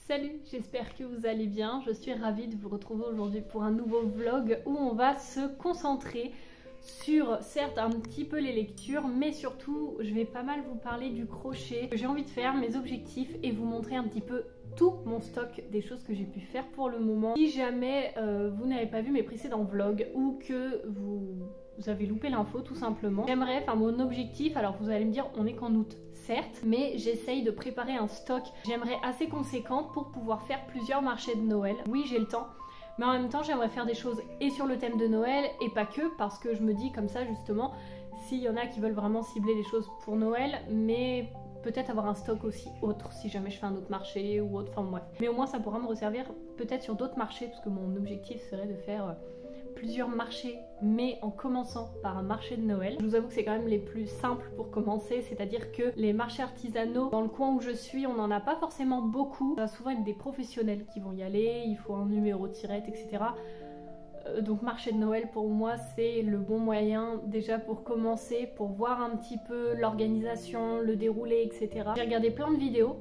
Salut, j'espère que vous allez bien. Je suis ravie de vous retrouver aujourd'hui pour un nouveau vlog où on va se concentrer sur, certes, un petit peu les lectures, mais surtout, je vais pas mal vous parler du crochet que j'ai envie de faire, mes objectifs et vous montrer un petit peu tout mon stock des choses que j'ai pu faire pour le moment. Si jamais vous n'avez pas vu mes précédents vlogs ou que vous avez loupé l'info tout simplement, j'aimerais, enfin mon objectif, alors vous allez me dire on est qu'en août certes, mais j'essaye de préparer un stock, j'aimerais assez conséquent pour pouvoir faire plusieurs marchés de Noël. Oui, j'ai le temps, mais en même temps j'aimerais faire des choses et sur le thème de Noël et pas que, parce que je me dis comme ça justement, s'il y en a qui veulent vraiment cibler les choses pour Noël, mais peut-être avoir un stock aussi autre si jamais je fais un autre marché ou autre, enfin bref. Mais au moins ça pourra me resservir peut-être sur d'autres marchés, parce que mon objectif serait de faire plusieurs marchés, mais en commençant par un marché de Noël. Je vous avoue que c'est quand même les plus simples pour commencer, c'est-à-dire que les marchés artisanaux, dans le coin où je suis, on n'en a pas forcément beaucoup. Ça va souvent être des professionnels qui vont y aller, il faut un numéro de tirette, etc. Donc marché de Noël pour moi c'est le bon moyen déjà pour commencer, pour voir un petit peu l'organisation, le déroulé, etc. J'ai regardé plein de vidéos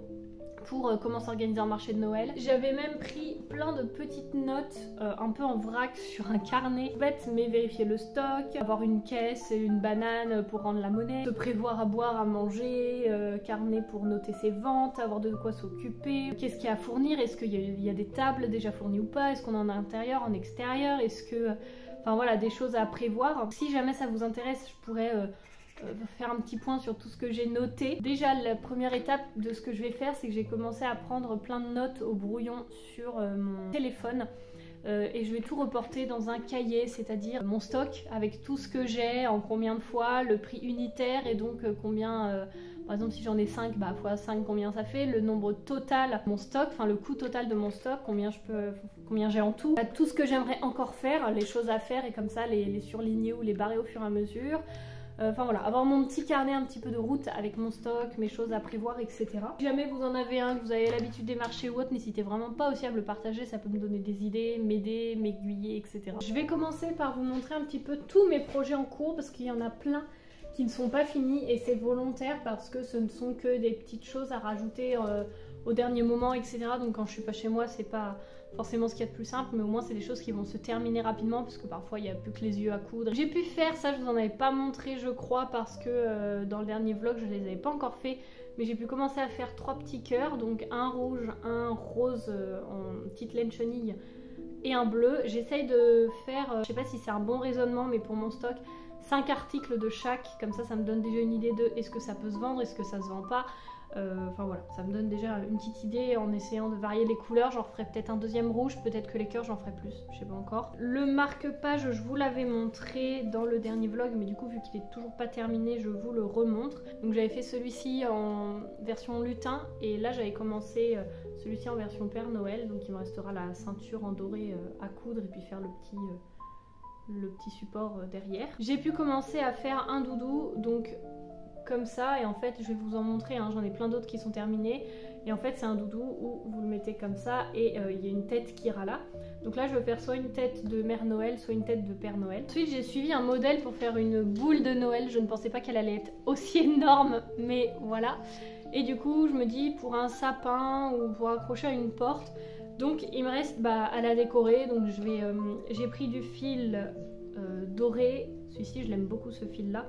pour comment s'organiser un marché de Noël. J'avais même pris plein de petites notes un peu en vrac sur un carnet. En fait, mais vérifier le stock, avoir une caisse et une banane pour rendre la monnaie, se prévoir à boire, à manger, carnet pour noter ses ventes, avoir de quoi s'occuper, qu'est-ce qu'il y a à fournir, est-ce qu'il y a des tables déjà fournies ou pas, est-ce qu'on en a à l'intérieur, en extérieur, est-ce que... Enfin voilà, des choses à prévoir. Si jamais ça vous intéresse, je pourrais... faire un petit point sur tout ce que j'ai noté. Déjà la première étape de ce que je vais faire, c'est que j'ai commencé à prendre plein de notes au brouillon sur mon téléphone et je vais tout reporter dans un cahier, c'est-à-dire mon stock avec tout ce que j'ai, en combien de fois, le prix unitaire et donc combien, par exemple si j'en ai 5, bah fois 5 combien ça fait, le nombre total de mon stock, enfin le coût total de mon stock, combien j'ai en tout, tout ce que j'aimerais encore faire, les choses à faire et comme ça les surligner ou les barrer au fur et à mesure. Enfin voilà, avoir mon petit carnet un petit peu de route avec mon stock, mes choses à prévoir, etc. Si jamais vous en avez un, que vous avez l'habitude des marchés ou autre, n'hésitez vraiment pas aussi à me le partager, ça peut me donner des idées, m'aider, m'aiguiller, etc. Je vais commencer par vous montrer un petit peu tous mes projets en cours parce qu'il y en a plein qui ne sont pas finis et c'est volontaire parce que ce ne sont que des petites choses à rajouter au dernier moment, etc. Donc quand je suis pas chez moi, c'est pas forcément ce qu'il y a de plus simple, mais au moins c'est des choses qui vont se terminer rapidement parce que parfois il n'y a plus que les yeux à coudre. J'ai pu faire ça, je vous en avais pas montré je crois parce que dans le dernier vlog je les avais pas encore fait, mais j'ai pu commencer à faire 3 petits cœurs, donc un rouge, un rose en petite laine chenille et un bleu. J'essaye de faire, je sais pas si c'est un bon raisonnement, mais pour mon stock, 5 articles de chaque, comme ça me donne déjà une idée de est-ce que ça peut se vendre, est-ce que ça se vend pas. Enfin voilà, ça me donne déjà une petite idée en essayant de varier les couleurs. J'en ferai peut-être un deuxième rouge, peut-être que les cœurs j'en ferai plus, je sais pas encore. Le marque-page, je vous l'avais montré dans le dernier vlog, mais du coup vu qu'il est toujours pas terminé, je vous le remontre. Donc j'avais fait celui-ci en version lutin et là j'avais commencé celui-ci en version Père Noël, donc il me restera la ceinture en doré à coudre et puis faire le petit support derrière. J'ai pu commencer à faire un doudou, donc comme ça, et en fait je vais vous en montrer, hein, j'en ai plein d'autres qui sont terminés, et en fait c'est un doudou où vous le mettez comme ça et il y a une tête qui ira là. Donc là je vais faire soit une tête de Mère Noël, soit une tête de Père Noël. Ensuite j'ai suivi un modèle pour faire une boule de Noël, je ne pensais pas qu'elle allait être aussi énorme, mais voilà. Et du coup je me dis pour un sapin ou pour accrocher à une porte, donc il me reste à la décorer, donc j'ai pris du fil doré, celui-ci je l'aime beaucoup ce fil là.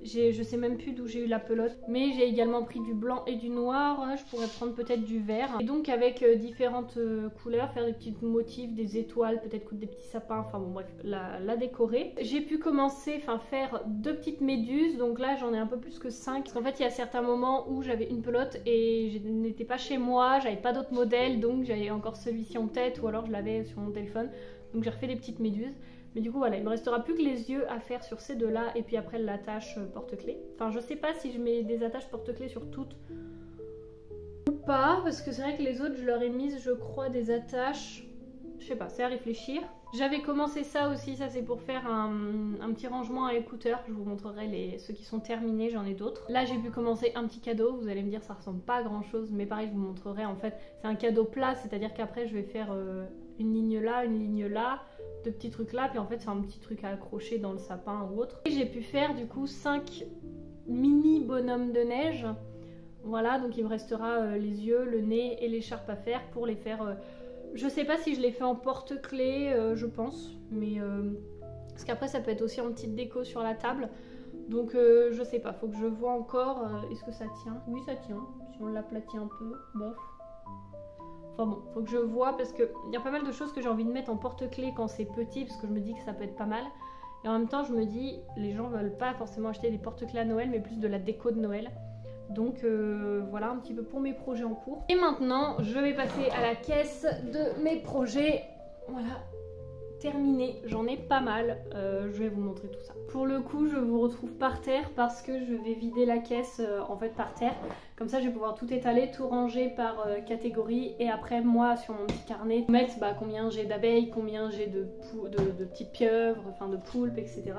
Je sais même plus d'où j'ai eu la pelote, mais j'ai également pris du blanc et du noir, je pourrais prendre peut-être du vert. Et donc avec différentes couleurs, faire des petits motifs, des étoiles, peut-être des petits sapins, enfin bon bref, la décorer. J'ai pu commencer, faire 2 petites méduses, donc là j'en ai un peu plus que 5. Parce qu'en fait il y a certains moments où j'avais une pelote et je n'étais pas chez moi, j'avais pas d'autres modèles, donc j'avais encore celui-ci en tête ou alors je l'avais sur mon téléphone. Donc j'ai refait des petites méduses. Mais du coup voilà, il me restera plus que les yeux à faire sur ces deux-là et puis après l'attache porte-clés. Enfin je sais pas si je mets des attaches porte-clés sur toutes ou pas, parce que c'est vrai que les autres je leur ai mis je crois des attaches, je sais pas, c'est à réfléchir. J'avais commencé ça aussi, ça c'est pour faire un petit rangement à écouteurs, je vous montrerai ceux qui sont terminés, j'en ai d'autres. Là j'ai pu commencer un petit cadeau, vous allez me dire ça ressemble pas à grand chose, mais pareil je vous montrerai, en fait c'est un cadeau plat, c'est-à-dire qu'après je vais faire une ligne là, 2 petits trucs là, puis en fait c'est un petit truc à accrocher dans le sapin ou autre. Et j'ai pu faire du coup 5 mini bonhommes de neige. Voilà, donc il me restera les yeux, le nez et l'écharpe à faire pour les faire... je sais pas si je les fais en porte-clés, je pense, mais... parce qu'après ça peut être aussi en petite déco sur la table. Donc je sais pas, faut que je vois encore. Est-ce que ça tient? Oui, ça tient. Si on l'aplatit un peu, bof. Enfin bon, faut que je vois parce qu'il y a pas mal de choses que j'ai envie de mettre en porte-clés quand c'est petit, parce que je me dis que ça peut être pas mal. Et en même temps, je me dis, les gens veulent pas forcément acheter des porte-clés à Noël, mais plus de la déco de Noël. Donc voilà un petit peu pour mes projets en cours. Et maintenant, je vais passer à la caisse de mes projets. Voilà. Terminé, j'en ai pas mal, je vais vous montrer tout ça. Pour le coup, je vous retrouve par terre parce que je vais vider la caisse en fait par terre. Comme ça, je vais pouvoir tout étaler, tout ranger par catégorie. Et après, moi, sur mon petit carnet, mettre combien j'ai d'abeilles, combien j'ai de petites pieuvres, enfin de poulpes, etc.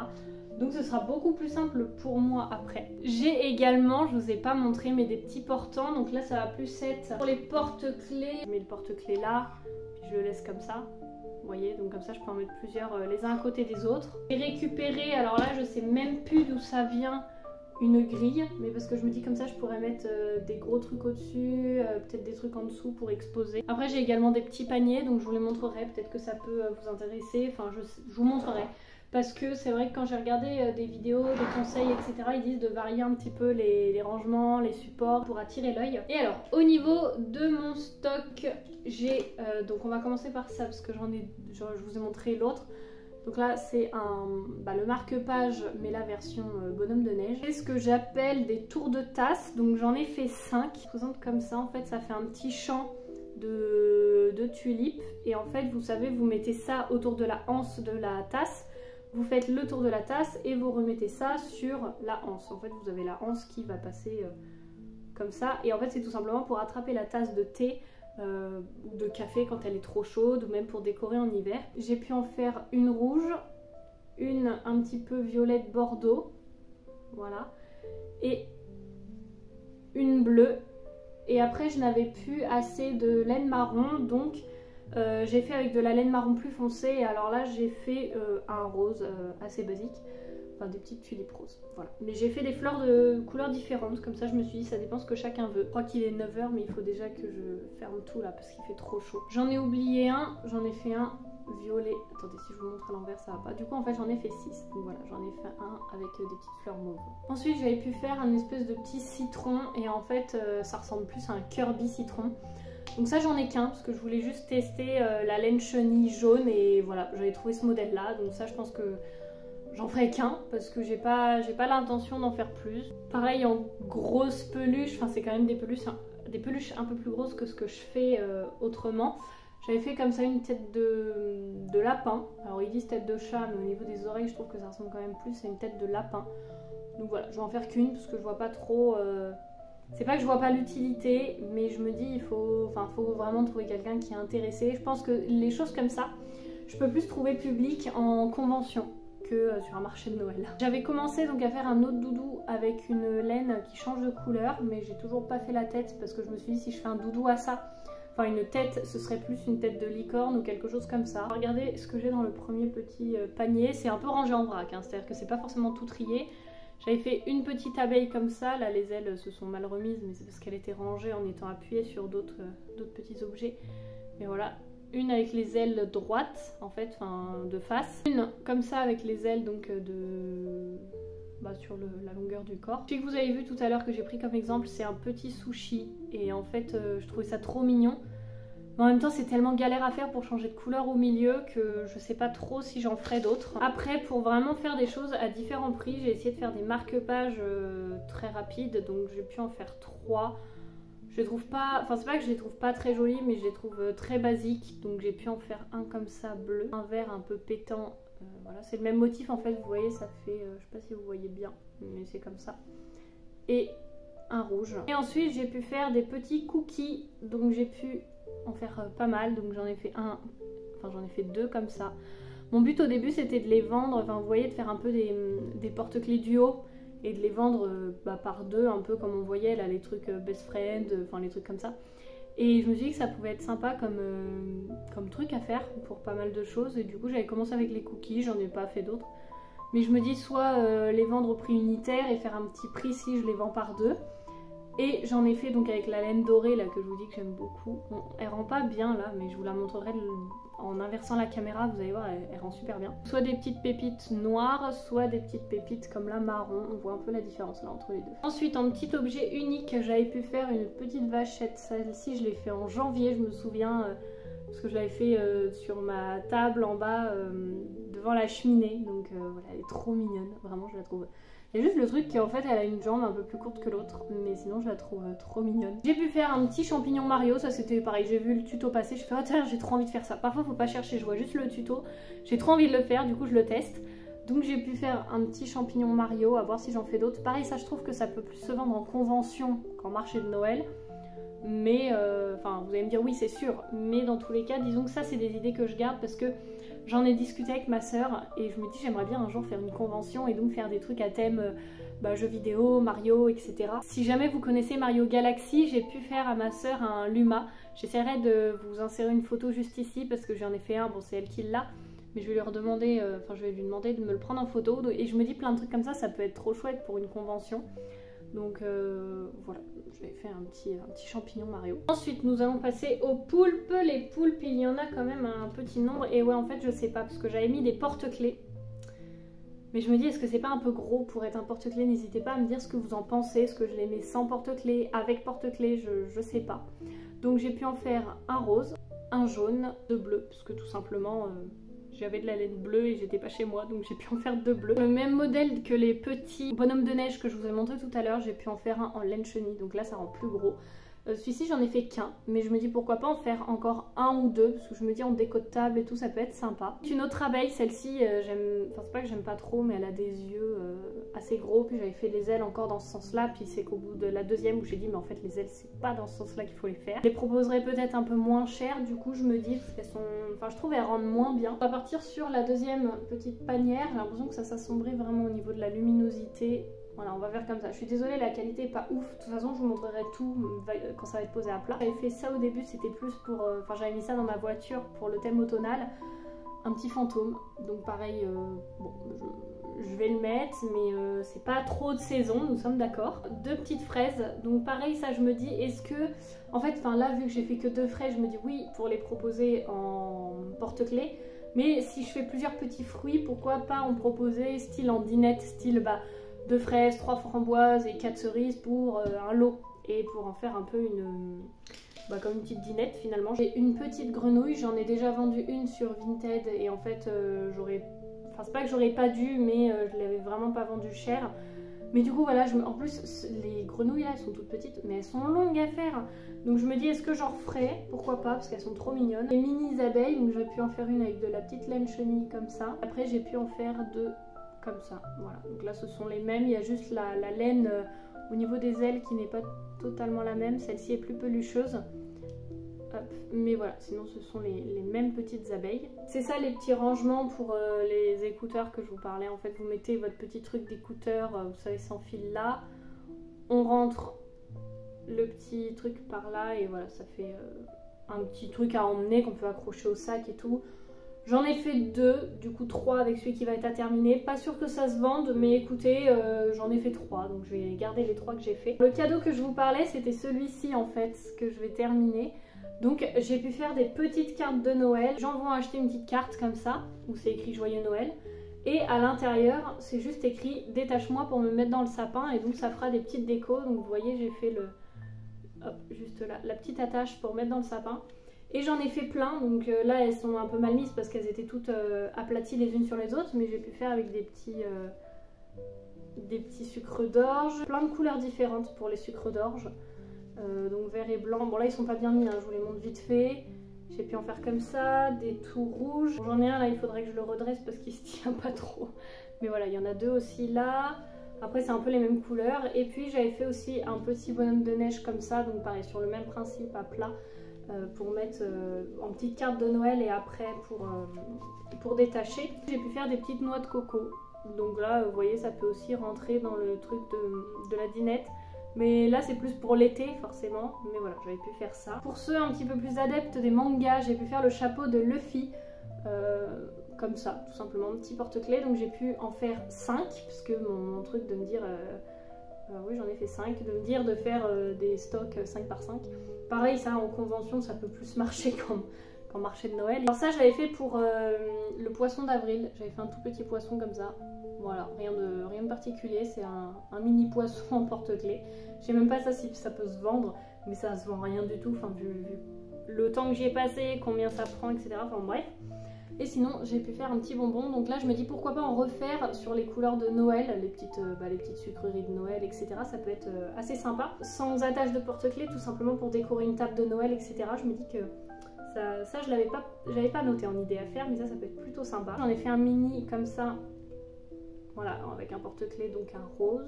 Donc ce sera beaucoup plus simple pour moi après. J'ai également, je vous ai pas montré, mais des petits portants. Donc là, ça va plus être pour les porte-clés. Je mets le porte-clés là, puis je le laisse comme ça. Vous voyez, donc comme ça je peux en mettre plusieurs les uns à côté des autres. J'ai récupéré, alors là je sais même plus d'où ça vient, une grille, mais parce que je me dis comme ça je pourrais mettre des gros trucs au-dessus, peut-être des trucs en dessous pour exposer. Après j'ai également des petits paniers, donc je vous les montrerai, peut-être que ça peut vous intéresser, enfin je vous montrerai. Parce que c'est vrai que quand j'ai regardé des vidéos, des conseils, etc., ils disent de varier un petit peu les rangements, les supports pour attirer l'œil. Et alors, au niveau de mon stock, j'ai... donc on va commencer par ça parce que je vous ai montré l'autre. Donc là, c'est le marque-page, mais la version bonhomme de neige. C'est ce que j'appelle des tours de tasse. Donc j'en ai fait 5. Je présente comme ça, en fait, ça fait un petit champ de tulipes. Et en fait, vous savez, vous mettez ça autour de la anse de la tasse. Vous faites le tour de la tasse et vous remettez ça sur la anse. En fait, vous avez la anse qui va passer comme ça. Et en fait, c'est tout simplement pour attraper la tasse de thé ou de café quand elle est trop chaude, ou même pour décorer en hiver. J'ai pu en faire une rouge, une un petit peu violette bordeaux, voilà, et une bleue. Et après, je n'avais plus assez de laine marron, donc... j'ai fait avec de la laine marron plus foncée et alors là j'ai fait un rose assez basique, enfin des petites tulipes roses, voilà. Mais j'ai fait des fleurs de couleurs différentes, comme ça je me suis dit ça dépend ce que chacun veut. Je crois qu'il est 9 h mais il faut déjà que je ferme tout là parce qu'il fait trop chaud. J'en ai oublié un, j'en ai fait un violet, attendez si je vous montre à l'envers ça va pas. Du coup en fait j'en ai fait 6, donc voilà j'en ai fait un avec des petites fleurs mauves. Ensuite j'avais pu faire un espèce de petit citron et en fait ça ressemble plus à un Kirby citron. Donc ça j'en ai qu'un parce que je voulais juste tester la laine chenille jaune et voilà j'avais trouvé ce modèle là, donc ça je pense que j'en ferai qu'un parce que j'ai pas l'intention d'en faire plus. Pareil en grosses peluches, enfin c'est quand même des peluches un peu plus grosses que ce que je fais autrement. J'avais fait comme ça une tête de lapin, alors ils disent tête de chat mais au niveau des oreilles je trouve que ça ressemble quand même plus à une tête de lapin. Donc voilà je vais en faire qu'une parce que je vois pas trop... C'est pas que je vois pas l'utilité, mais je me dis il faut vraiment trouver quelqu'un qui est intéressé. Je pense que les choses comme ça, je peux plus trouver public en convention que sur un marché de Noël. J'avais commencé donc à faire un autre doudou avec une laine qui change de couleur, mais j'ai toujours pas fait la tête parce que je me suis dit si je fais un doudou à ça, enfin une tête, ce serait plus une tête de licorne ou quelque chose comme ça. Regardez ce que j'ai dans le premier petit panier, c'est un peu rangé en vrac, hein, c'est-à-dire que c'est pas forcément tout trié. J'avais fait une petite abeille comme ça, là les ailes se sont mal remises mais c'est parce qu'elle était rangée en étant appuyée sur d'autres petits objets. Mais voilà, une avec les ailes droites en fait, enfin de face. Une comme ça avec les ailes donc sur la longueur du corps. Celui que vous avez vu tout à l'heure que j'ai pris comme exemple c'est un petit sushi et en fait je trouvais ça trop mignon. Mais en même temps c'est tellement galère à faire pour changer de couleur au milieu que je sais pas trop si j'en ferai d'autres. Après pour vraiment faire des choses à différents prix, j'ai essayé de faire des marque-pages très rapides, donc j'ai pu en faire 3. Je les trouve pas, enfin c'est pas que je les trouve pas très jolies mais je les trouve très basiques, donc j'ai pu en faire un comme ça bleu, un vert un peu pétant, voilà c'est le même motif en fait, vous voyez ça fait, je sais pas si vous voyez bien mais c'est comme ça. Et un rouge. Et ensuite j'ai pu faire des petits cookies, donc j'ai pu en faire pas mal, donc j'en ai fait j'en ai fait 2 comme ça. Mon but au début c'était de les vendre, enfin vous voyez, de faire un peu des porte-clés duo et de les vendre par 2, un peu comme on voyait là les trucs best friend, enfin les trucs comme ça. Et je me suis dit que ça pouvait être sympa comme truc à faire pour pas mal de choses et du coup j'avais commencé avec les cookies, j'en ai pas fait d'autres. Mais je me dis soit les vendre au prix unitaire et faire un petit prix si je les vends par 2. Et j'en ai fait donc avec la laine dorée là que je vous dis que j'aime beaucoup. Bon, elle rend pas bien là, mais je vous la montrerai en inversant la caméra, vous allez voir, elle rend super bien. Soit des petites pépites noires, soit des petites pépites comme la marron. On voit un peu la différence là entre les deux. Ensuite, en petit objet unique, j'avais pu faire une petite vachette. Celle-ci, je l'ai fait en janvier, je me souviens, parce que je l'avais fait sur ma table en bas, devant la cheminée. Donc voilà, elle est trop mignonne, vraiment je la trouve. Il y a juste le truc qu'en fait elle a une jambe un peu plus courte que l'autre, mais sinon je la trouve trop mignonne. J'ai pu faire un petit champignon Mario, ça c'était pareil, j'ai vu le tuto passer, je fais oh tiens j'ai trop envie de faire ça. Parfois faut pas chercher, je vois juste le tuto, j'ai trop envie de le faire, du coup je le teste. Donc j'ai pu faire un petit champignon Mario, à voir si j'en fais d'autres. Pareil ça je trouve que ça peut plus se vendre en convention qu'en marché de Noël. Mais enfin vous allez me dire oui c'est sûr, mais dans tous les cas disons que ça c'est des idées que je garde parce que j'en ai discuté avec ma soeur et je me dis j'aimerais bien un jour faire une convention et donc faire des trucs à thème jeux vidéo, Mario, etc. Si jamais vous connaissez Mario Galaxy, j'ai pu faire à ma soeur un Luma. J'essaierai de vous insérer une photo juste ici parce que j'en ai fait un, bon c'est elle qui l'a. Mais je vais lui redemander, je vais lui demander de me le prendre en photo. Et je me dis plein de trucs comme ça peut être trop chouette pour une convention. Donc voilà, j'ai fait un petit champignon Mario. Ensuite nous allons passer aux poulpes. Les poulpes il y en a quand même un petit nombre. Et ouais en fait je sais pas parce que j'avais mis des porte-clés. Mais je me dis est-ce que c'est pas un peu gros pour être un porte-clés? N'hésitez pas à me dire ce que vous en pensez. Est-ce que je les mets sans porte-clés, avec porte-clés, je sais pas. Donc j'ai pu en faire un rose, un jaune, deux bleus. Parce que tout simplement... j'avais de la laine bleue et j'étais pas chez moi donc j'ai pu en faire deux bleus. Le même modèle que les petits bonhommes de neige que je vous ai montré tout à l'heure, j'ai pu en faire un en laine chenille donc là ça rend plus gros. Celui-ci j'en ai fait qu'un mais je me dis pourquoi pas en faire encore un ou deux parce que je me dis en déco de table et tout ça peut être sympa. Une autre abeille, celle-ci j'aime, enfin c'est pas que j'aime pas trop mais elle a des yeux assez gros puis j'avais fait les ailes encore dans ce sens là puis c'est qu'au bout de la deuxième où j'ai dit mais en fait les ailes c'est pas dans ce sens là qu'il faut les faire. Je les proposerai peut-être un peu moins cher du coup je me dis parce qu'elles sont, enfin je trouve elles rendent moins bien. On va partir sur la deuxième petite panière, j'ai l'impression que ça s'assombrit vraiment au niveau de la luminosité. Voilà, on va faire comme ça. Je suis désolée, la qualité est pas ouf. De toute façon, je vous montrerai tout quand ça va être posé à plat. J'avais fait ça au début, c'était plus pour... Enfin, j'avais mis ça dans ma voiture pour le thème automnal. Un petit fantôme. Donc pareil, bon, je vais le mettre, mais c'est pas trop de saison, nous sommes d'accord. Deux petites fraises. Donc pareil, ça je me dis, est-ce que... En fait, enfin là, vu que j'ai fait que deux fraises, je me dis oui, pour les proposer en porte-clés. Mais si je fais plusieurs petits fruits, pourquoi pas en proposer style en dinette, style... 2 fraises, 3 framboises et 4 cerises pour un lot et pour en faire un peu une comme une petite dinette finalement. J'ai une petite grenouille, j'en ai déjà vendu une sur Vinted et en fait j'aurais, enfin c'est pas que j'aurais pas dû mais je l'avais vraiment pas vendu cher. Mais du coup voilà, en plus les grenouilles là elles sont toutes petites mais elles sont longues à faire. Donc je me dis est-ce que j'en referai, pourquoi pas parce qu'elles sont trop mignonnes. Les mini abeilles, donc j'aurais pu en faire une avec de la petite laine chenille comme ça. Après j'ai pu en faire deux comme ça, voilà. Donc là ce sont les mêmes, il y a juste la laine au niveau des ailes qui n'est pas totalement la même, celle-ci est plus pelucheuse. Hop. Mais voilà, sinon ce sont les mêmes petites abeilles. C'est ça les petits rangements pour les écouteurs que je vous parlais. En fait vous mettez votre petit truc d'écouteur, vous savez sans fil là, on rentre le petit truc par là et voilà ça fait un petit truc à emmener qu'on peut accrocher au sac et tout. J'en ai fait deux, du coup 3 avec celui qui va être à terminer. Pas sûr que ça se vende, mais écoutez, j'en ai fait 3, donc je vais garder les 3 que j'ai fait. Le cadeau que je vous parlais, c'était celui-ci en fait, que je vais terminer. Donc j'ai pu faire des petites cartes de Noël. J'en vais acheter une petite carte comme ça, où c'est écrit Joyeux Noël. Et à l'intérieur, c'est juste écrit Détache-moi pour me mettre dans le sapin. Et donc ça fera des petites décos. Donc vous voyez, j'ai fait le... Hop, juste là, la petite attache pour mettre dans le sapin. Et j'en ai fait plein, donc là elles sont un peu mal mises parce qu'elles étaient toutes aplaties les unes sur les autres, mais j'ai pu faire avec des petits sucres d'orge, plein de couleurs différentes pour les sucres d'orge, donc vert et blanc. Bon là ils sont pas bien mis, hein, je vous les montre vite fait. J'ai pu en faire comme ça, des tout rouges. J'en ai un là, il faudrait que je le redresse parce qu'il se tient pas trop. Mais voilà, il y en a deux aussi là. Après c'est un peu les mêmes couleurs. Et puis j'avais fait aussi un petit bonhomme de neige comme ça, donc pareil sur le même principe à plat. Pour mettre en petite carte de Noël et après pour détacher. J'ai pu faire des petites noix de coco. Donc là, vous voyez, ça peut aussi rentrer dans le truc de la dinette. Mais là, c'est plus pour l'été, forcément. Mais voilà, j'avais pu faire ça. Pour ceux un petit peu plus adeptes des mangas, j'ai pu faire le chapeau de Luffy. Comme ça, tout simplement, un petit porte-clés. Donc j'ai pu en faire 5, parce que mon truc de me dire... Oui, j'en ai fait 5. De me dire de faire des stocks 5 par 5. Pareil, ça en convention, ça peut plus marcher qu'en marché de Noël. Alors ça, je l'avais fait pour le poisson d'avril. J'avais fait un tout petit poisson comme ça. Voilà, rien de particulier. C'est un mini poisson en porte-clés. Je sais même pas ça si ça peut se vendre, mais ça se vend rien du tout. Enfin, vu le temps que j'y ai passé, combien ça prend, etc. Enfin bref. Et sinon, j'ai pu faire un petit bonbon. Donc là, je me dis pourquoi pas en refaire sur les couleurs de Noël, les petites sucreries de Noël, etc. Ça peut être assez sympa. Sans attache de porte-clés, tout simplement pour décorer une table de Noël, etc. Je me dis que ça je l'avais pas noté en idée à faire, mais ça peut être plutôt sympa. J'en ai fait un mini comme ça, voilà, avec un porte-clés, donc un rose.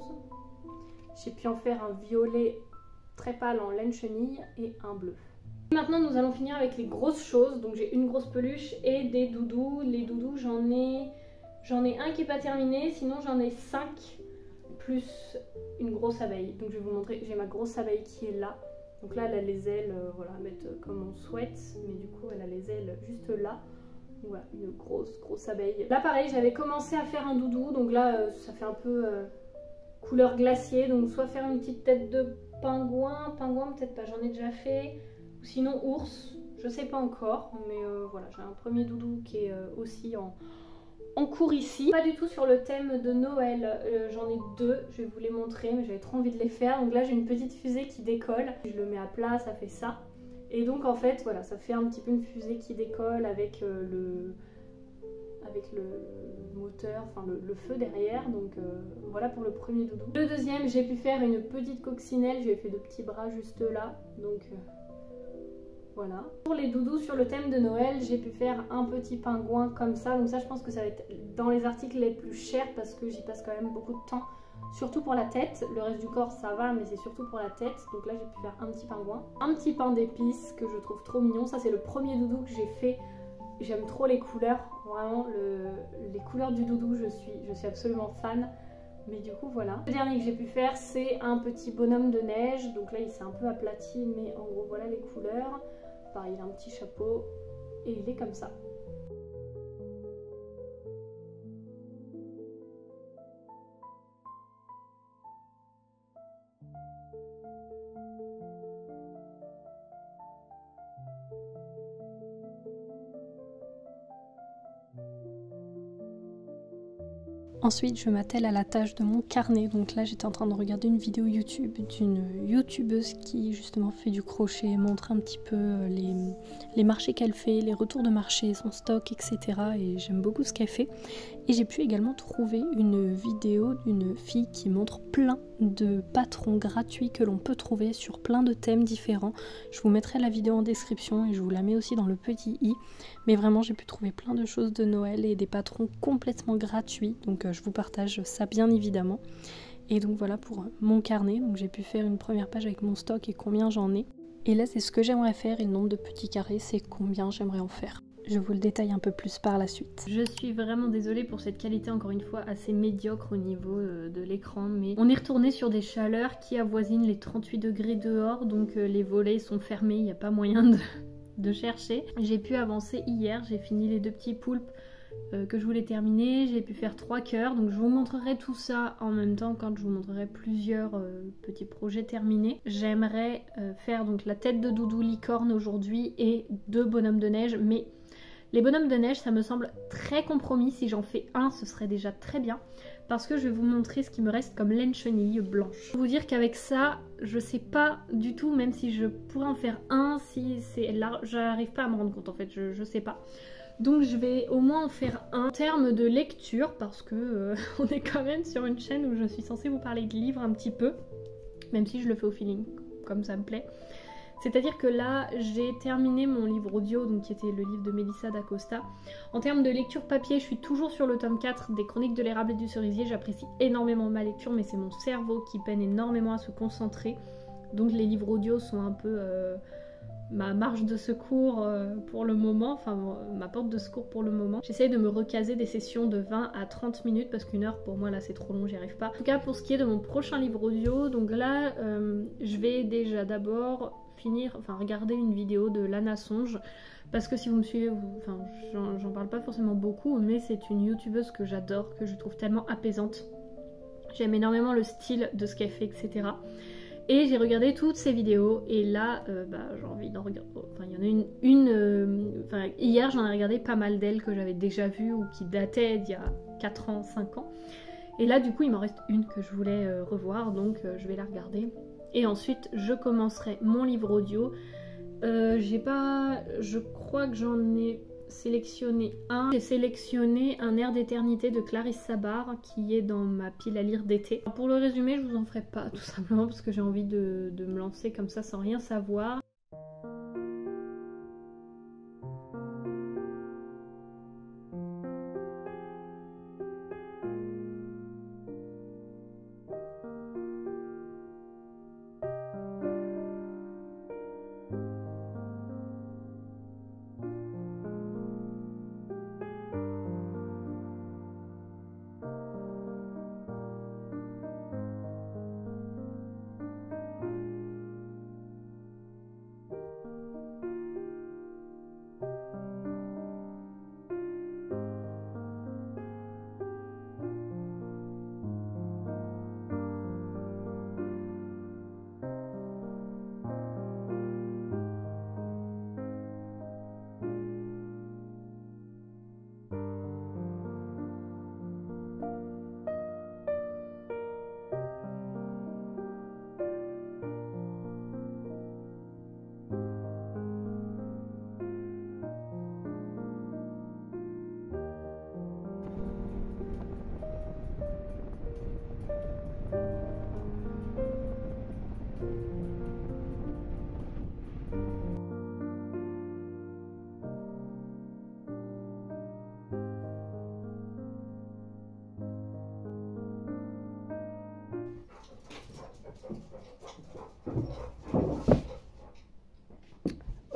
J'ai pu en faire un violet très pâle en laine chenille et un bleu. Maintenant nous allons finir avec les grosses choses. Donc j'ai une grosse peluche et des doudous. Les doudous j'en ai un qui n'est pas terminé, sinon j'en ai 5 plus une grosse abeille. Donc je vais vous montrer, j'ai ma grosse abeille qui est là. Donc là elle a les ailes, voilà, à mettre comme on souhaite, mais du coup elle a les ailes juste là. Donc voilà, une grosse abeille. Là pareil, j'avais commencé à faire un doudou, donc là ça fait un peu couleur glacier. Donc soit faire une petite tête de pingouin peut-être pas, j'en ai déjà fait. Ou sinon ours, je sais pas encore, mais voilà, j'ai un premier doudou qui est aussi en cours ici. Pas du tout sur le thème de Noël, j'en ai 2, je vais vous les montrer, mais j'avais trop envie de les faire. Donc là j'ai une petite fusée qui décolle, je le mets à plat, ça fait ça. Et donc en fait, voilà, ça fait un petit peu une fusée qui décolle avec le moteur, enfin le feu derrière. Donc voilà pour le premier doudou. Le deuxième, j'ai pu faire une petite coccinelle, j'ai fait de petits bras juste là, donc... Voilà. Pour les doudous sur le thème de Noël, j'ai pu faire un petit pingouin comme ça. Donc ça, je pense que ça va être dans les articles les plus chers parce que j'y passe quand même beaucoup de temps. Surtout pour la tête. Le reste du corps, ça va, mais c'est surtout pour la tête. Donc là, j'ai pu faire un petit pingouin. Un petit pain d'épices que je trouve trop mignon. Ça, c'est le premier doudou que j'ai fait. J'aime trop les couleurs. Vraiment, les couleurs du doudou, je suis absolument fan. Mais du coup voilà. Le dernier que j'ai pu faire, c'est un petit bonhomme de neige. Donc là il s'est un peu aplati, mais en gros voilà les couleurs. Pareil, il a un petit chapeau et il est comme ça. Ensuite, je m'attelle à la tâche de mon carnet. Donc là, j'étais en train de regarder une vidéo YouTube d'une youtubeuse qui justement fait du crochet, montre un petit peu les marchés qu'elle fait, les retours de marché, son stock, etc. Et j'aime beaucoup ce qu'elle fait. Et j'ai pu également trouver une vidéo d'une fille qui montre plein de patrons gratuits que l'on peut trouver sur plein de thèmes différents. Je vous mettrai la vidéo en description et je vous la mets aussi dans le petit i. Mais vraiment, j'ai pu trouver plein de choses de Noël et des patrons complètement gratuits. Donc je vous partage ça bien évidemment. Et donc voilà pour mon carnet. Donc j'ai pu faire une première page avec mon stock et combien j'en ai. Et là, c'est ce que j'aimerais faire. Et le nombre de petits carrés, c'est combien j'aimerais en faire. Je vous le détaille un peu plus par la suite. Je suis vraiment désolée pour cette qualité encore une fois assez médiocre au niveau de l'écran, mais on est retourné sur des chaleurs qui avoisinent les 38 degrés dehors, donc les volets sont fermés, il n'y a pas moyen de chercher. J'ai pu avancer hier, j'ai fini les 2 petits poulpes que je voulais terminer, j'ai pu faire 3 cœurs, donc je vous montrerai tout ça en même temps quand je vous montrerai plusieurs petits projets terminés. J'aimerais faire donc la tête de doudou licorne aujourd'hui et 2 bonhommes de neige, mais les bonhommes de neige, ça me semble très compromis. Si j'en fais un, ce serait déjà très bien. Parce que je vais vous montrer ce qui me reste comme laine chenille blanche. Je vais vous dire qu'avec ça, je sais pas du tout, même si je pourrais en faire un, si c'est là, j'arrive pas à me rendre compte en fait, je sais pas. Donc je vais au moins en faire un. En termes de lecture, parce que on est quand même sur une chaîne où je suis censée vous parler de livres un petit peu. Même si je le fais au feeling, comme ça me plaît. C'est-à-dire que là, j'ai terminé mon livre audio, donc qui était le livre de Mélissa d'Acosta. En termes de lecture papier, je suis toujours sur le tome 4 des Chroniques de l'érable et du cerisier. J'apprécie énormément ma lecture, mais c'est mon cerveau qui peine énormément à se concentrer. Donc les livres audio sont un peu ma marge de secours pour le moment, enfin ma porte de secours pour le moment. J'essaye de me recaser des sessions de 20 à 30 minutes parce qu'une heure pour moi là c'est trop long, j'y arrive pas. En tout cas pour ce qui est de mon prochain livre audio, donc là je vais déjà d'abord regarder une vidéo de Lana Songe, parce que si vous me suivez, j'en parle pas forcément beaucoup, mais c'est une youtubeuse que j'adore, que je trouve tellement apaisante. J'aime énormément le style de ce qu'elle fait, etc. Et j'ai regardé toutes ses vidéos et là j'ai envie d'en regarder. Enfin, il y en a hier j'en ai regardé pas mal d'elles que j'avais déjà vues ou qui dataient d'il y a 4 ans, 5 ans. Et là du coup il m'en reste une que je voulais revoir, donc je vais la regarder. Et ensuite je commencerai mon livre audio. Je crois que j'en ai sélectionné un. J'ai sélectionné Un air d'éternité de Clarisse Sabar qui est dans ma pile à lire d'été. Pour le résumé, je vous en ferai pas tout simplement parce que j'ai envie de me lancer comme ça sans rien savoir.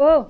Oh!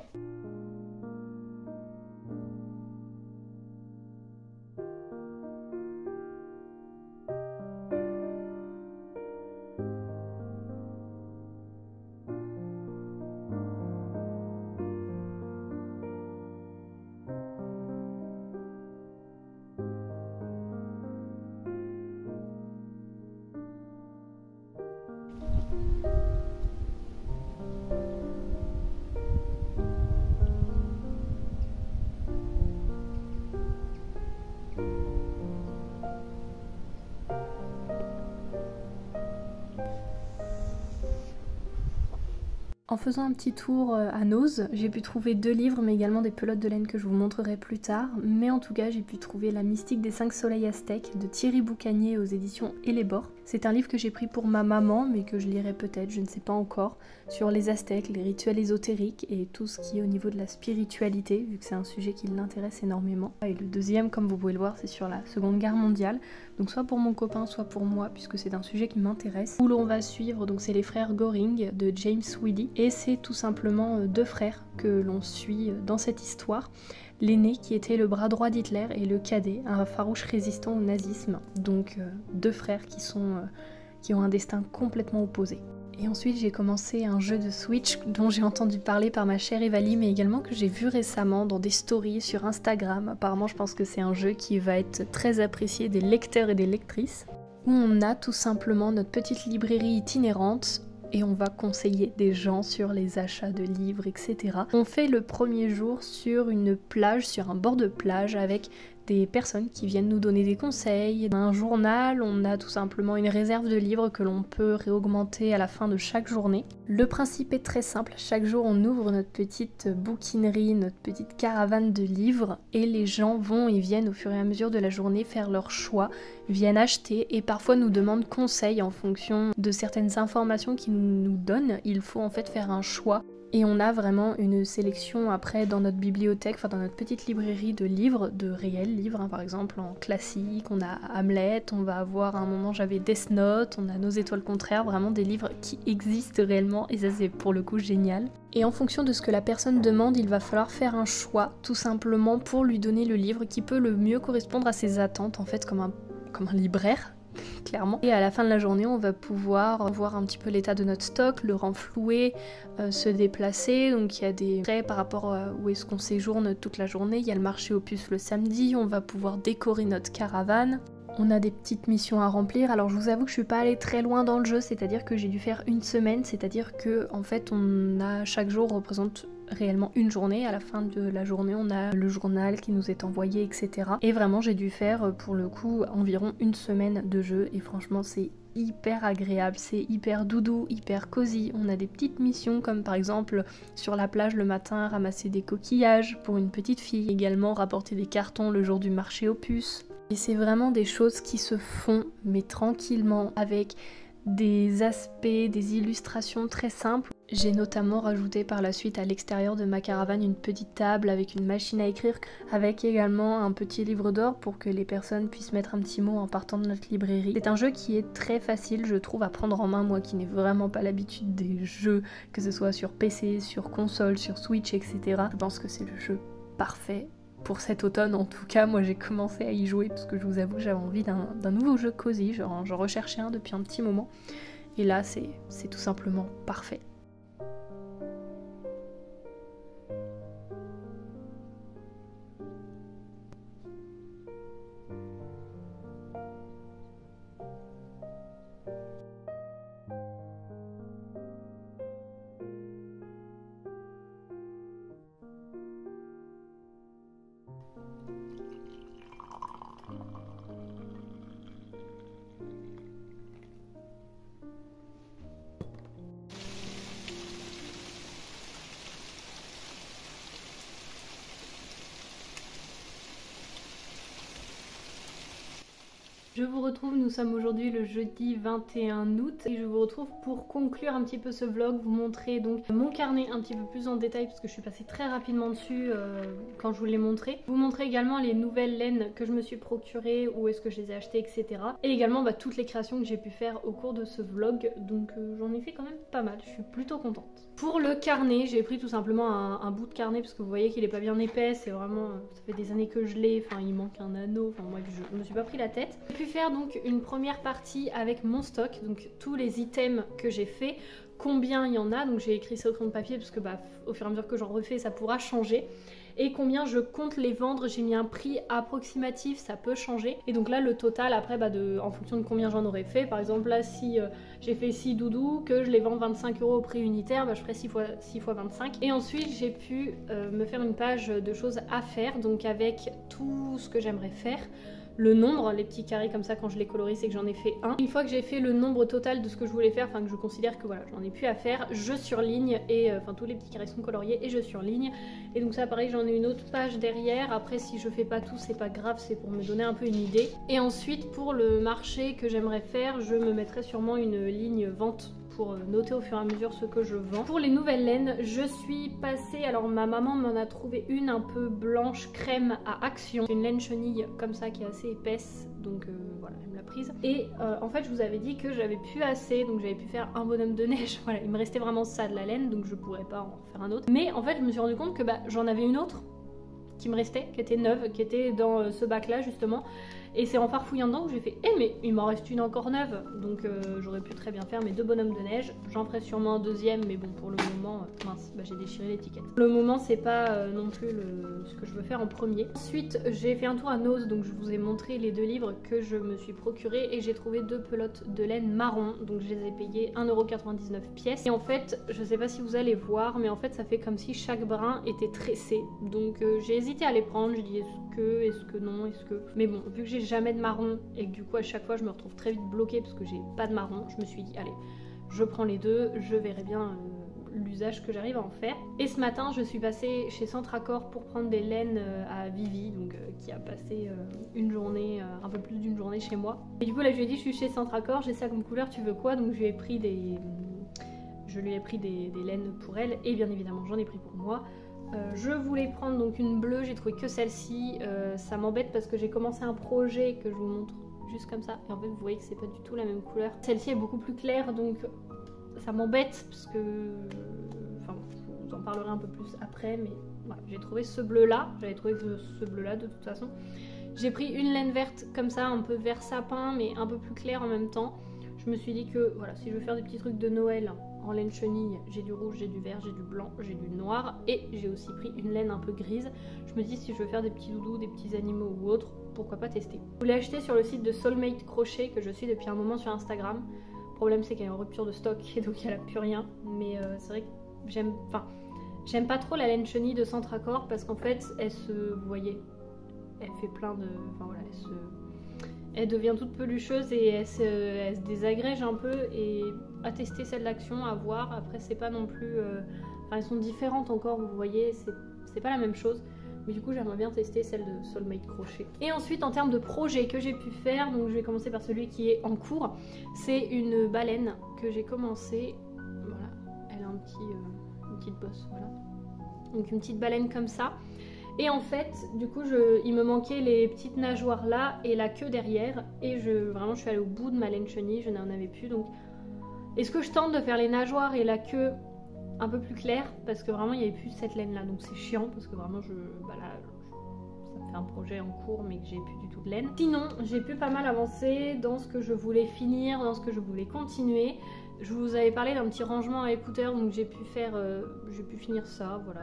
En faisant un petit tour à Nose, j'ai pu trouver 2 livres mais également des pelotes de laine que je vous montrerai plus tard. Mais en tout cas j'ai pu trouver La mystique des 5 soleils aztèques de Thierry Boucanier aux éditions Hellebore. C'est un livre que j'ai pris pour ma maman mais que je lirai peut-être, je ne sais pas encore, sur les aztèques, les rituels ésotériques et tout ce qui est au niveau de la spiritualité vu que c'est un sujet qui l'intéresse énormément. Et le deuxième, comme vous pouvez le voir, c'est sur la Seconde Guerre mondiale. Donc soit pour mon copain, soit pour moi puisque c'est un sujet qui m'intéresse. Où l'on va suivre, donc c'est les frères Goring de James Wheely. Et c'est tout simplement 2 frères que l'on suit dans cette histoire. L'aîné qui était le bras droit d'Hitler et le cadet, un farouche résistant au nazisme. Donc 2 frères qui ont un destin complètement opposé. Et ensuite j'ai commencé un jeu de Switch dont j'ai entendu parler par ma chère Evali, mais également que j'ai vu récemment dans des stories sur Instagram. Apparemment je pense que c'est un jeu qui va être très apprécié des lecteurs et des lectrices. Où on a tout simplement notre petite librairie itinérante et on va conseiller des gens sur les achats de livres, etc. On fait le premier jour sur une plage, sur un bord de plage avec des personnes qui viennent nous donner des conseils, un journal, on a tout simplement une réserve de livres que l'on peut réaugmenter à la fin de chaque journée. Le principe est très simple, chaque jour on ouvre notre petite bouquinerie, notre petite caravane de livres et les gens vont et viennent au fur et à mesure de la journée faire leur choix, viennent acheter et parfois nous demandent conseil en fonction de certaines informations qu'ils nous donnent. Il faut en fait faire un choix. Et on a vraiment une sélection après dans notre bibliothèque, enfin dans notre petite librairie de livres, de réels livres, hein, par exemple en classique, on a Hamlet, on va avoir à un moment j'avais Death Note, on a Nos étoiles contraires, vraiment des livres qui existent réellement et ça c'est pour le coup génial. Et en fonction de ce que la personne demande, il va falloir faire un choix tout simplement pour lui donner le livre qui peut le mieux correspondre à ses attentes en fait comme un libraire. Clairement. Et à la fin de la journée, on va pouvoir voir un petit peu l'état de notre stock, le renflouer, se déplacer. Donc il y a des frais par rapport à où est-ce qu'on séjourne toute la journée. Il y a le marché aux puces le samedi, on va pouvoir décorer notre caravane. On a des petites missions à remplir. Alors je vous avoue que je suis pas allée très loin dans le jeu, c'est-à-dire que j'ai dû faire une semaine, c'est-à-dire que en fait chaque jour représente réellement une journée. À la fin de la journée, on a le journal qui nous est envoyé, etc. Et vraiment, j'ai dû faire pour le coup environ une semaine de jeu et franchement, c'est hyper agréable, c'est hyper doudou, hyper cosy. On a des petites missions comme par exemple sur la plage le matin, ramasser des coquillages pour une petite fille, également rapporter des cartons le jour du marché aux puces. Et c'est vraiment des choses qui se font, mais tranquillement, avec des aspects, des illustrations très simples. J'ai notamment rajouté par la suite à l'extérieur de ma caravane une petite table avec une machine à écrire, avec également un petit livre d'or pour que les personnes puissent mettre un petit mot en partant de notre librairie. C'est un jeu qui est très facile, je trouve, à prendre en main, moi qui n'ai vraiment pas l'habitude des jeux, que ce soit sur PC, sur console, sur Switch, etc. Je pense que c'est le jeu parfait. Pour cet automne, en tout cas, moi j'ai commencé à y jouer parce que je vous avoue que j'avais envie d'un nouveau jeu cosy, j'en recherchais un depuis un petit moment. Et là, c'est tout simplement parfait. Je vous retrouve, nous sommes aujourd'hui le jeudi 21 août et je vous retrouve pour conclure un petit peu ce vlog, vous montrer donc mon carnet un petit peu plus en détail parce que je suis passée très rapidement dessus quand je vous l'ai montré. Vous montrer également les nouvelles laines que je me suis procurées, où est-ce que je les ai achetées, etc. Et également toutes les créations que j'ai pu faire au cours de ce vlog, donc j'en ai fait quand même pas mal, je suis plutôt contente. Pour le carnet, j'ai pris tout simplement un bout de carnet parce que vous voyez qu'il est pas bien épais, c'est vraiment, ça fait des années que je l'ai, enfin il manque un anneau, enfin moi je me suis pas pris la tête. J'ai pu faire donc une première partie avec mon stock, donc tous les items que j'ai fait, combien il y en a, donc j'ai écrit ça au crayon de papier parce que au fur et à mesure que j'en refais ça pourra changer. Et combien je compte les vendre, j'ai mis un prix approximatif, ça peut changer. Et donc là le total après en fonction de combien j'en aurais fait, par exemple là si j'ai fait 6 doudous, que je les vends 25 € au prix unitaire, je ferai 6 fois 25. Et ensuite j'ai pu me faire une page de choses à faire, donc avec tout ce que j'aimerais faire. Le nombre, les petits carrés comme ça quand je les colorie c'est que j'en ai fait un. Une fois que j'ai fait le nombre total de ce que je voulais faire, enfin que je considère que voilà j'en ai plus à faire, je surligne et tous les petits carrés sont coloriés et je surligne. Et donc ça pareil j'en ai une autre page derrière, après si je fais pas tout c'est pas grave, c'est pour me donner un peu une idée. Et ensuite pour le marché que j'aimerais faire, je me mettrai sûrement une ligne vente pour noter au fur et à mesure ce que je vends. Pour les nouvelles laines, je suis passée, alors ma maman m'en a trouvé une un peu blanche crème à Action. C'est une laine chenille comme ça qui est assez épaisse, donc voilà, elle me l'a prise. Et en fait je vous avais dit que j'avais plus assez, donc j'avais pu faire un bonhomme de neige, voilà, il me restait vraiment ça de la laine, donc je pourrais pas en faire un autre. Mais en fait je me suis rendu compte que j'en avais une autre qui me restait, qui était neuve, qui était dans ce bac là justement. Et c'est en farfouillant dedans que j'ai fait mais il m'en reste une encore neuve, donc j'aurais pu très bien faire mes 2 bonhommes de neige. J'en ferai sûrement un deuxième, mais bon pour le moment, mince, j'ai déchiré l'étiquette. Pour le moment c'est pas non plus ce que je veux faire en premier. Ensuite j'ai fait un tour à Nose, donc je vous ai montré les 2 livres que je me suis procuré et j'ai trouvé 2 pelotes de laine marron, donc je les ai payées 1,99 € pièce. Et en fait je sais pas si vous allez voir, mais en fait ça fait comme si chaque brin était tressé, donc j'ai hésité à les prendre, je dis est-ce que non, est-ce que... Mais bon, vu que j'ai jamais de marron et que du coup à chaque fois je me retrouve très vite bloquée parce que j'ai pas de marron, je me suis dit allez, je prends les 2, je verrai bien l'usage que j'arrive à en faire. Et ce matin je suis passée chez Centre Accord pour prendre des laines à Vivi, donc qui a passé une journée, un peu plus d'une journée chez moi. Et du coup là je lui ai dit je suis chez Centre Accord, j'ai ça comme couleur, tu veux quoi? Donc je lui ai pris des laines pour elle et bien évidemment j'en ai pris pour moi. Je voulais prendre donc une bleue, j'ai trouvé que celle-ci, ça m'embête parce que j'ai commencé un projet que je vous montre juste comme ça et en fait vous voyez que c'est pas du tout la même couleur. Celle-ci est beaucoup plus claire donc ça m'embête parce que, enfin je vous en parlerai un peu plus après, mais voilà, j'ai trouvé ce bleu là, j'avais trouvé ce bleu là de toute façon. J'ai pris une laine verte comme ça, un peu vert sapin mais un peu plus clair en même temps. Je me suis dit que voilà, si je veux faire des petits trucs de Noël en laine chenille, j'ai du rouge, j'ai du vert, j'ai du blanc, j'ai du noir et j'ai aussi pris une laine un peu grise. Je me dis si je veux faire des petits doudous, des petits animaux ou autre, pourquoi pas tester. Je voulais acheter sur le site de Soulmate Crochet que je suis depuis un moment sur Instagram. Le problème c'est qu'elle est en rupture de stock et donc elle a plus rien. Mais c'est vrai que j'aime pas trop la laine chenille de Centracor parce qu'en fait vous voyez, elle fait plein de... Enfin voilà, elle devient toute pelucheuse et elle se désagrège un peu. Et à tester celle d'Action, à voir. Après c'est pas non plus... Enfin elles sont différentes encore, vous voyez, c'est pas la même chose. Mais du coup j'aimerais bien tester celle de Soulmate Crochet. Et ensuite en termes de projets que j'ai pu faire, donc je vais commencer par celui qui est en cours. C'est une baleine que j'ai commencé. Voilà, elle a une petite bosse, voilà. Donc une petite baleine comme ça. Et en fait, du coup, il me manquait les petites nageoires là et la queue derrière. Et vraiment, je suis allée au bout de ma laine chenille, je n'en avais plus. Donc, est-ce que je tente de faire les nageoires et la queue un peu plus claire? Parce que vraiment, il n'y avait plus cette laine là. Donc c'est chiant parce que vraiment, ça me fait un projet en cours mais que j'ai plus du tout de laine. Sinon, j'ai pu pas mal avancer dans ce que je voulais finir, dans ce que je voulais continuer. Je vous avais parlé d'un petit rangement à écouteurs, donc j'ai pu finir ça. Voilà,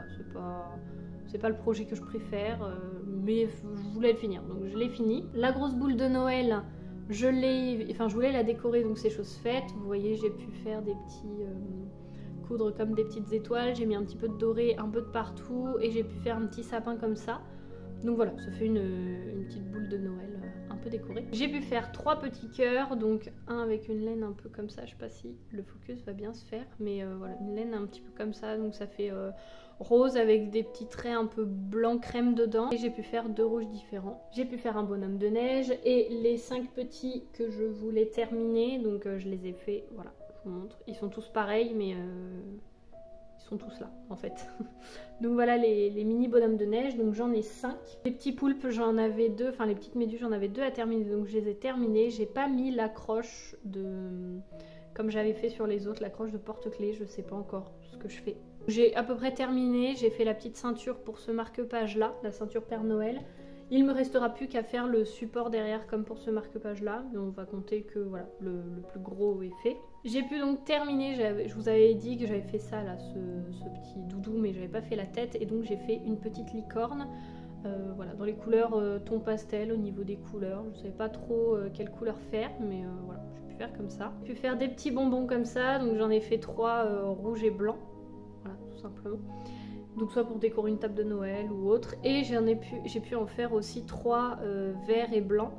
c'est pas le projet que je préfère, mais je voulais le finir, donc je l'ai fini. La grosse boule de Noël, je voulais la décorer, donc c'est chose faite. Vous voyez, j'ai pu faire des petits... coudre comme des petites étoiles, j'ai mis un petit peu de doré un peu de partout et j'ai pu faire un petit sapin comme ça. Donc voilà, ça fait une petite boule de Noël un peu décorée. J'ai pu faire 3 petits cœurs, donc un avec une laine un peu comme ça, je sais pas si le focus va bien se faire, mais voilà, une laine un petit peu comme ça, donc ça fait rose avec des petits traits un peu blanc crème dedans. Et j'ai pu faire 2 rouges différents. J'ai pu faire un bonhomme de neige et les 5 petits que je voulais terminer, donc je les ai fait, voilà, je vous montre. Ils sont tous pareils, mais ils sont tous là en fait. Donc voilà les mini bonhommes de neige, donc j'en ai 5. Les petits poulpes j'en avais 2, enfin les petites méduses j'en avais 2 à terminer, donc je les ai terminés. J'ai pas mis l'accroche comme j'avais fait sur les autres, l'accroche de porte-clés, je sais pas encore ce que je fais. J'ai à peu près terminé, j'ai fait la petite ceinture pour ce marque-page là, la ceinture Père Noël. Il me restera plus qu'à faire le support derrière comme pour ce marque-page là, mais on va compter que voilà, le plus gros est fait. J'ai pu donc terminer, je vous avais dit que j'avais fait ça là, ce petit doudou, mais j'avais pas fait la tête et donc j'ai fait une petite licorne. Voilà, dans les couleurs ton pastel au niveau des couleurs. Je ne savais pas trop quelle couleur faire, mais voilà, j'ai pu faire comme ça. J'ai pu faire des petits bonbons comme ça, donc j'en ai fait 3 rouges et blancs, voilà, tout simplement. Donc soit pour décorer une table de Noël ou autre. Et j'ai pu en faire aussi 3 verts et blancs,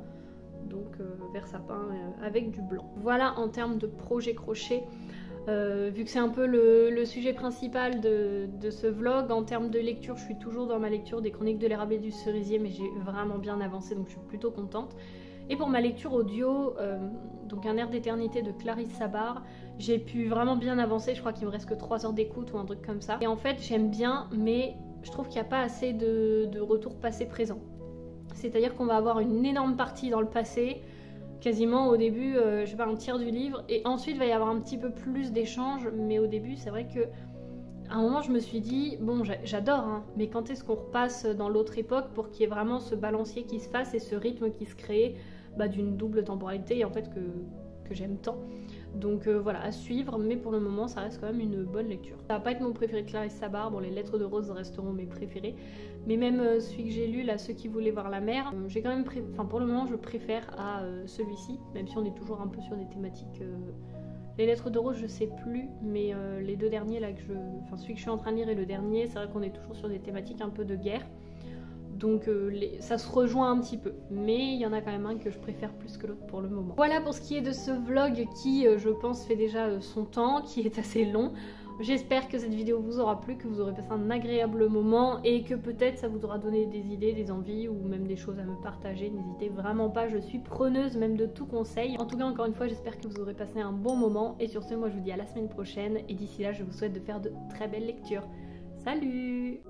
donc vert sapin avec du blanc. Voilà en termes de projet crochet. Vu que c'est un peu le sujet principal de ce vlog, en termes de lecture, je suis toujours dans ma lecture des Chroniques de l'érable et du cerisier, mais j'ai vraiment bien avancé, donc je suis plutôt contente. Et pour ma lecture audio, donc Un air d'éternité de Clarisse Sabard, j'ai pu vraiment bien avancer, je crois qu'il me reste que 3 heures d'écoute ou un truc comme ça. Et en fait j'aime bien, mais je trouve qu'il n'y a pas assez de retour passé-présent. C'est-à-dire qu'on va avoir une énorme partie dans le passé, quasiment au début, je sais pas, un tiers du livre, et ensuite il va y avoir un petit peu plus d'échanges, mais au début c'est vrai que à un moment je me suis dit, bon j'adore, hein, mais quand est-ce qu'on repasse dans l'autre époque pour qu'il y ait vraiment ce balancier qui se fasse et ce rythme qui se crée d'une double temporalité, et en fait que j'aime tant. Donc voilà, à suivre, mais pour le moment ça reste quand même une bonne lecture. Ça va pas être mon préféré de Clarisse Sabard, bon les Lettres de Rose resteront mes préférés, mais même celui que j'ai lu, là, Ceux qui voulaient voir la mer, j'ai quand même pour le moment je préfère à celui-ci, même si on est toujours un peu sur des thématiques... Les Lettres de Rose je sais plus, mais les 2 derniers là celui que je suis en train de lire et le dernier, c'est vrai qu'on est toujours sur des thématiques un peu de guerre. Donc ça se rejoint un petit peu, mais il y en a quand même un que je préfère plus que l'autre pour le moment. Voilà pour ce qui est de ce vlog qui, je pense, fait déjà son temps, qui est assez long. J'espère que cette vidéo vous aura plu, que vous aurez passé un agréable moment et que peut-être ça vous aura donné des idées, des envies ou même des choses à me partager. N'hésitez vraiment pas, je suis preneuse même de tout conseil. En tout cas, encore une fois, j'espère que vous aurez passé un bon moment et sur ce, moi je vous dis à la semaine prochaine et d'ici là, je vous souhaite de faire de très belles lectures. Salut!